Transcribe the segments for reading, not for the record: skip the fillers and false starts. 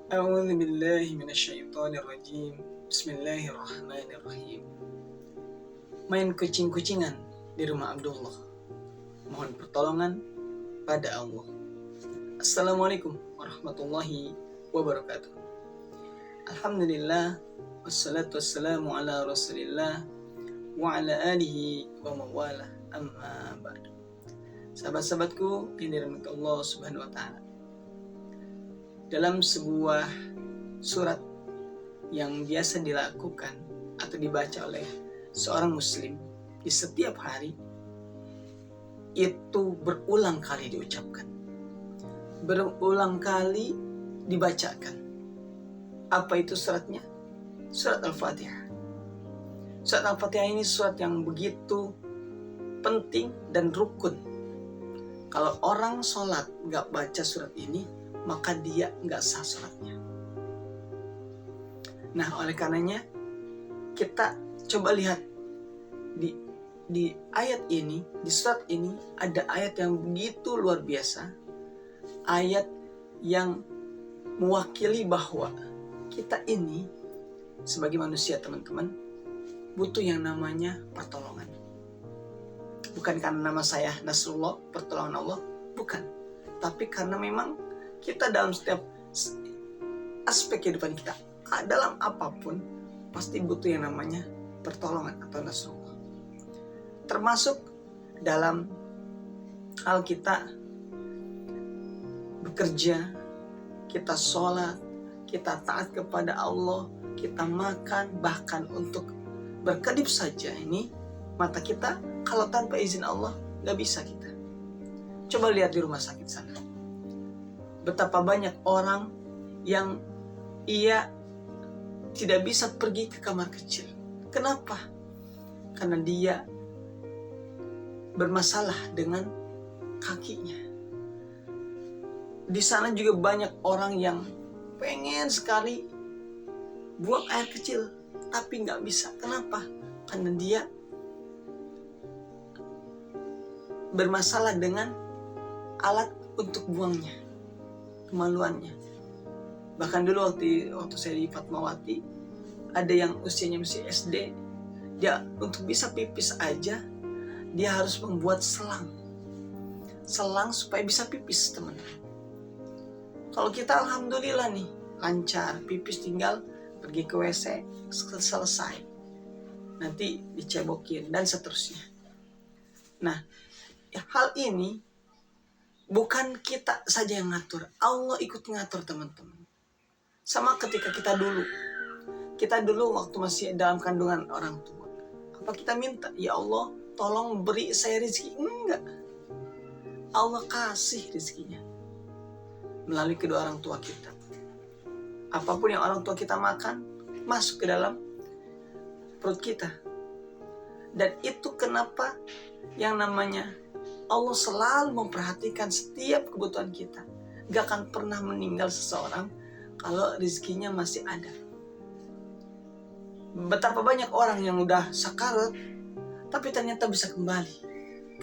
A'udzu billahi minasyaitonir rajim. Bismillahirrahmanirrahim. Main kucing-kucingan di rumah Abdullah. Mohon pertolongan pada Allah. Assalamualaikum warahmatullahi wabarakatuh. Alhamdulillah, wassalatu wassalamu ala Rasulillah wa ala alihi wa mawalah, amma ba'du. Sahabat-sahabatku yang dirahmati Allah Subhanahu wa taala. Dalam sebuah surat yang biasa dilakukan atau dibaca oleh seorang muslim di setiap hari, itu berulang kali diucapkan, berulang kali dibacakan. Apa itu suratnya? Surat Al-Fatihah. Surat Al-Fatihah ini surat yang begitu penting dan rukun. Kalau orang sholat gak baca surat ini, maka dia gak sah sholatnya. Nah, oleh karenanya kita coba lihat di ayat ini, di surat ini ada ayat yang begitu luar biasa. Ayat yang mewakili bahwa kita ini sebagai manusia, teman-teman, butuh yang namanya pertolongan. Bukan karena nama saya Nasrullah, pertolongan Allah, bukan. Tapi karena memang kita dalam setiap aspek kehidupan kita, dalam apapun, pasti butuh yang namanya pertolongan atau Nasrullah. Termasuk dalam hal kita bekerja, kita sholat, kita taat kepada Allah, kita makan, bahkan untuk berkedip saja ini, mata kita kalau tanpa izin Allah gak bisa kita. Coba lihat di rumah sakit sana. Betapa banyak orang yang ia tidak bisa pergi ke kamar kecil. Kenapa? Karena dia bermasalah dengan kakinya. Di sana juga banyak orang yang pengen sekali buang air kecil, tapi nggak bisa. Kenapa? Karena dia bermasalah dengan alat untuk buangnya, kemaluannya. Bahkan dulu waktu saya di Fatmawati, ada yang usianya masih SD, dia untuk bisa pipis aja, dia harus membuat selang supaya bisa pipis, teman. Kalau kita alhamdulillah nih, lancar, pipis tinggal pergi ke WC, selesai. Nanti dicebokin dan seterusnya. Nah, hal ini bukan kita saja yang ngatur, Allah ikut ngatur, teman-teman. Sama ketika kita dulu waktu masih dalam kandungan orang tua, apa kita minta, ya Allah tolong beri saya rezeki? Enggak. Allah kasih rezekinya melalui kedua orang tua kita. Apapun yang orang tua kita makan, masuk ke dalam perut kita. Dan itu kenapa yang namanya Allah selalu memperhatikan setiap kebutuhan kita. Gak akan pernah meninggal seseorang kalau rezekinya masih ada. Betapa banyak orang yang udah sakarat, tapi ternyata bisa kembali.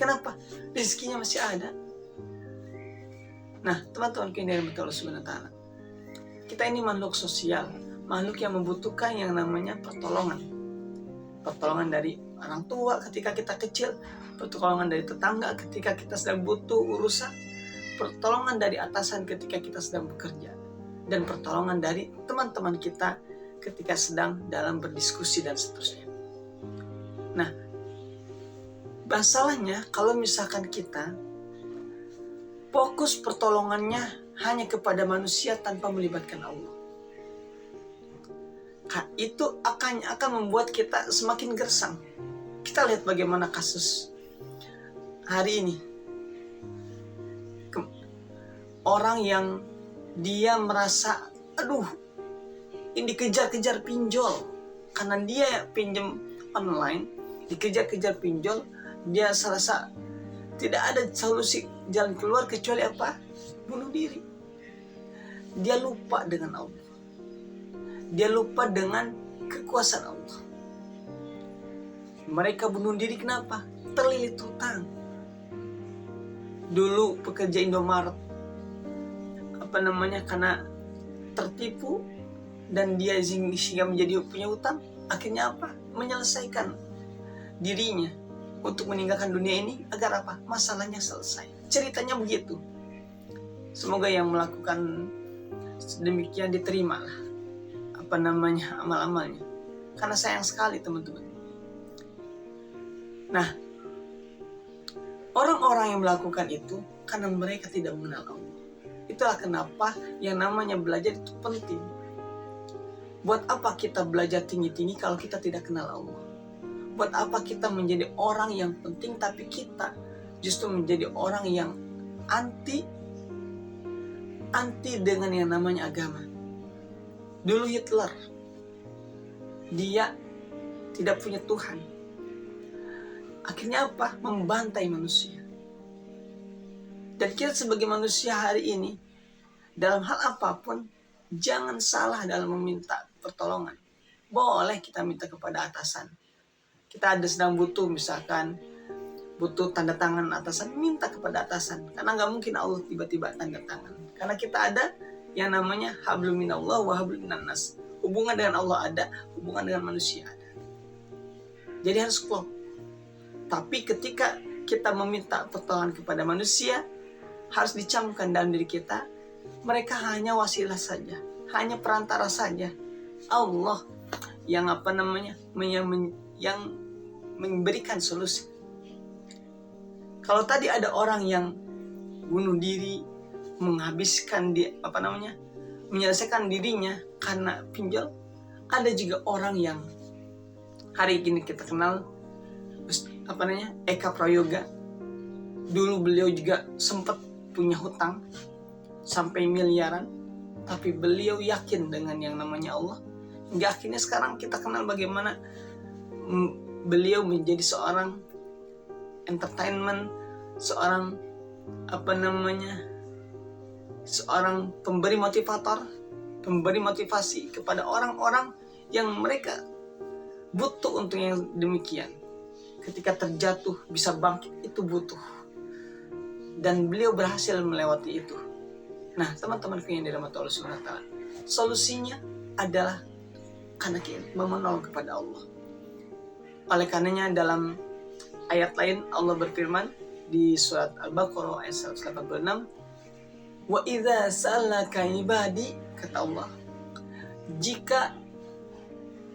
Kenapa? Rezekinya masih ada. Nah, teman-teman yang dirahmati Allah Subhanahu wa taala, kita ini makhluk sosial, makhluk yang membutuhkan yang namanya pertolongan. Pertolongan dari orang tua ketika kita kecil, pertolongan dari tetangga ketika kita sedang butuh urusan, pertolongan dari atasan ketika kita sedang bekerja, dan pertolongan dari teman-teman kita ketika sedang dalam berdiskusi dan seterusnya. Nah, masalahnya kalau misalkan kita fokus pertolongannya hanya kepada manusia tanpa melibatkan Allah, itu akan membuat kita semakin gersang. Kita lihat bagaimana kasus hari ini. Orang yang dia merasa, ini dikejar-kejar pinjol. Karena dia pinjam online, dikejar-kejar pinjol, dia serasa tidak ada solusi jalan keluar kecuali apa? Bunuh diri. Dia lupa dengan Allah. Dia lupa dengan kekuasaan Allah. Mereka bunuh diri kenapa? Terlilit hutang. Dulu pekerja Indomaret, karena tertipu dan dia sehingga menjadi punya hutang, akhirnya apa? Menyelesaikan dirinya untuk meninggalkan dunia ini agar apa? Masalahnya selesai. Ceritanya begitu. Semoga yang melakukan demikian diterimalah amal-amalnya. Karena sayang sekali teman-teman. Nah, orang-orang yang melakukan itu karena mereka tidak mengenal Allah. Itulah kenapa yang namanya belajar itu penting. Buat apa kita belajar tinggi-tinggi kalau kita tidak kenal Allah? Buat apa kita menjadi orang yang penting tapi kita justru menjadi orang yang anti dengan yang namanya agama. Dulu Hitler, dia tidak punya Tuhan. Akhirnya apa? Membantai manusia. Dan kita sebagai manusia hari ini, dalam hal apapun, jangan salah dalam meminta pertolongan. Boleh kita minta kepada atasan. Kita ada sedang butuh, misalkan butuh tanda tangan atasan, minta kepada atasan. Karena nggak mungkin Allah tiba-tiba tanda tangan. Karena kita ada yang namanya hablum minallah wa hablum minannas. Hubungan dengan Allah ada, hubungan dengan manusia ada. Jadi harus klop. Tapi ketika kita meminta pertolongan kepada manusia, harus dicamkan dalam diri kita, mereka hanya wasilah saja, hanya perantara saja. Allah yang yang memberikan solusi. Kalau tadi ada orang yang bunuh diri, menghabiskan menyelesaikan dirinya karena pinjol, ada juga orang yang hari ini kita kenal Eka Prayoga. Dulu beliau juga sempat punya hutang sampai miliaran, tapi beliau yakin dengan yang namanya Allah. Hingga akhirnya sekarang kita kenal bagaimana beliau menjadi seorang entertainment, seorang seorang pemberi motivasi kepada orang-orang yang mereka butuh untuk yang demikian. Ketika terjatuh bisa bangkit, itu butuh. Dan beliau berhasil melewati itu. Nah, teman-temanku yang dirahmati Allah SWT, solusinya adalah karena kita memohon kepada Allah. Oleh karenanya dalam ayat lain Allah berfirman di surat Al-Baqarah ayat 186, wa idza sa'alaka ibadi, kata Allah, jika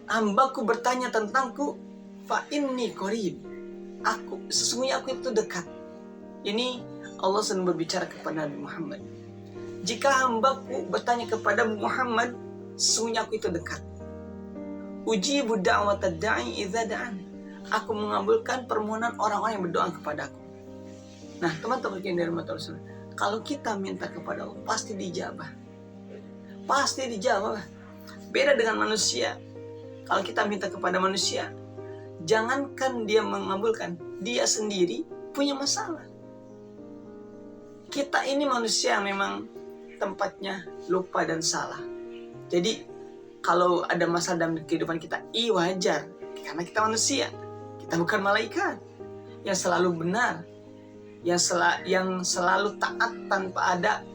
hambaku bertanya tentangku, fa inni qarib, sesungguhnya aku itu dekat. Ini Allah sedang berbicara kepada Nabi Muhammad. Jika hambaku bertanya kepada Muhammad, sesungguhnya aku itu dekat. Ujibu da'watad da'i idza da'an, aku mengabulkan permohonan orang-orang yang berdoa kepadaku. Nah, teman-teman yang dirahmati Allah, kalau kita minta kepada Allah pasti dijabah. Pasti dijabah. Beda dengan manusia. Kalau kita minta kepada manusia, jangankan dia mengabulkan, dia sendiri punya masalah. Kita ini manusia yang memang tempatnya lupa dan salah. Jadi kalau ada masalah dalam kehidupan kita, wajar. Karena kita manusia. Kita bukan malaikat yang selalu benar, yang selalu taat tanpa ada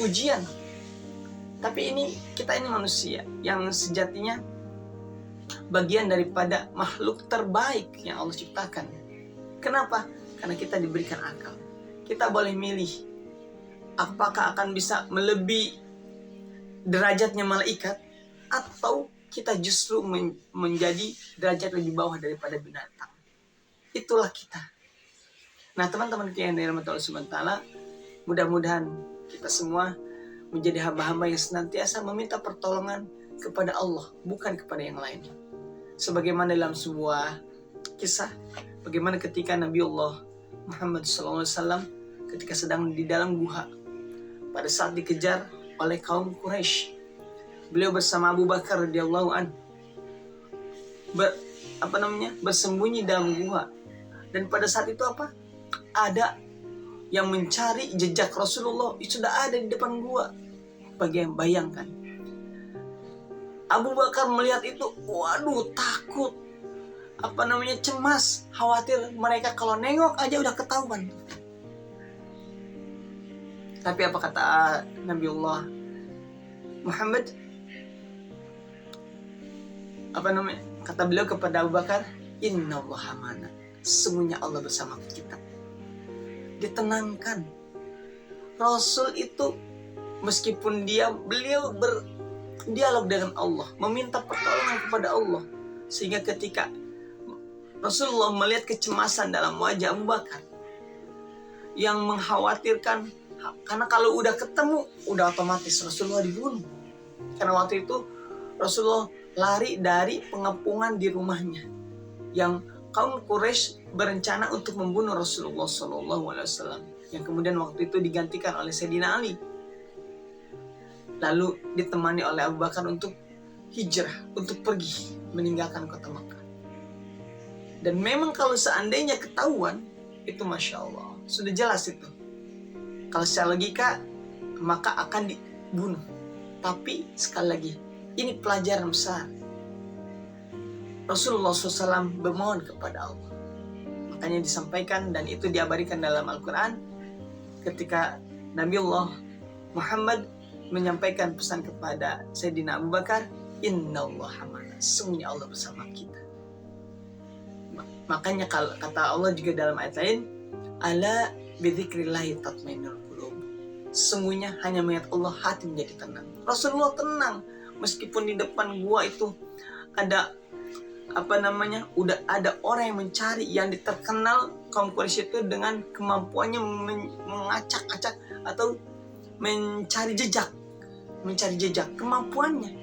ujian. Tapi kita ini manusia yang sejatinya bagian daripada makhluk terbaik yang Allah ciptakan. Kenapa? Karena kita diberikan akal. Kita boleh milih apakah akan bisa melebihi derajatnya malaikat, atau kita justru menjadi derajat lebih bawah daripada binatang. Itulah kita. Nah, teman-teman yang dirahmati Allah Subhanahu wa taala, mudah-mudahan kita semua menjadi hamba-hamba yang senantiasa meminta pertolongan kepada Allah, bukan kepada yang lain. Sebagaimana dalam sebuah kisah, bagaimana ketika Nabi Allah Muhammad SAW ketika sedang di dalam gua, pada saat dikejar oleh kaum Quraisy, beliau bersama Abu Bakar radhiyallahu an bersembunyi dalam gua. Dan pada saat itu ada yang mencari jejak Rasulullah, itu sudah ada di depan gua. Bayangkan, Abu Bakar melihat itu, waduh, takut, cemas, khawatir mereka kalau nengok aja udah ketahuan. Tapi apa kata Nabiullah Muhammad, kata beliau kepada Abu Bakar, innallaha ma'ana, sesungguhnya Allah bersama kita. Ditenangkan. Rasul itu meskipun beliau berdialog dengan Allah, meminta pertolongan kepada Allah, sehingga ketika Rasulullah melihat kecemasan dalam wajah Abu Bakar yang mengkhawatirkan, karena kalau udah ketemu udah otomatis Rasulullah dibunuh. Karena waktu itu Rasulullah lari dari pengepungan di rumahnya yang kaum Quraisy berencana untuk membunuh Rasulullah SAW, yang kemudian waktu itu digantikan oleh Sayyidina Ali. Lalu ditemani oleh Abu Bakar untuk hijrah, untuk pergi meninggalkan kota Makkah. Dan memang kalau seandainya ketahuan, itu Masya Allah, sudah jelas itu. Kalau secara logika, maka akan dibunuh. Tapi sekali lagi, ini pelajaran besar. Rasulullah SAW bermohon kepada Allah. Makanya disampaikan dan itu diabadikan dalam Al-Quran ketika Nabiullah Muhammad menyampaikan pesan kepada Sayyidina Abu Bakar, innallaha ma'ana, sesungguhnya Allah bersama kita. Makanya kalau kata Allah juga dalam ayat lain, ala bidzikrillahi tatmainnul qulub, sesungguhnya hanya mengingat Allah hati menjadi tenang. Rasulullah tenang meskipun di depan gua itu ada udah ada orang yang mencari, yang terkenal kaum Quraisy itu dengan kemampuannya mengacak-acak atau mencari jejak kemampuannya.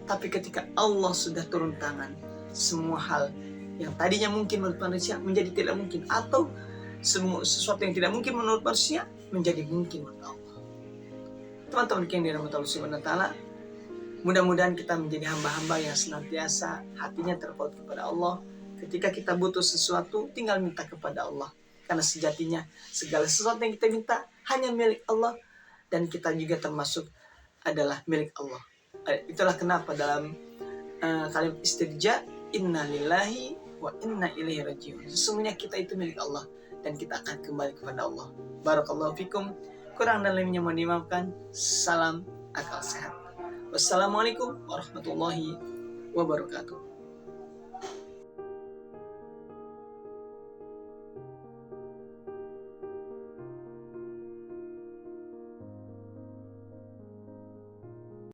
Tapi ketika Allah sudah turun tangan, semua hal yang tadinya mungkin menurut manusia menjadi tidak mungkin, atau sesuatu yang tidak mungkin menurut manusia menjadi mungkin menurut Allah. Teman-teman yang dirahmati Allah Subhanahu wa taala, mudah-mudahan kita menjadi hamba-hamba yang senantiasa hatinya terpaut kepada Allah. Ketika kita butuh sesuatu, tinggal minta kepada Allah. Karena sejatinya segala sesuatu yang kita minta hanya milik Allah, dan kita juga termasuk adalah milik Allah. Itulah kenapa dalam kalimat istirja, inna lillahi wa inna ilaihi rajiun, sesungguhnya kita itu milik Allah dan kita akan kembali kepada Allah. Barakallahu fikum. Kurang dan lebihnya mohon dimaafkan. Salam akal sehat. Wassalamualaikum warahmatullahi wabarakatuh.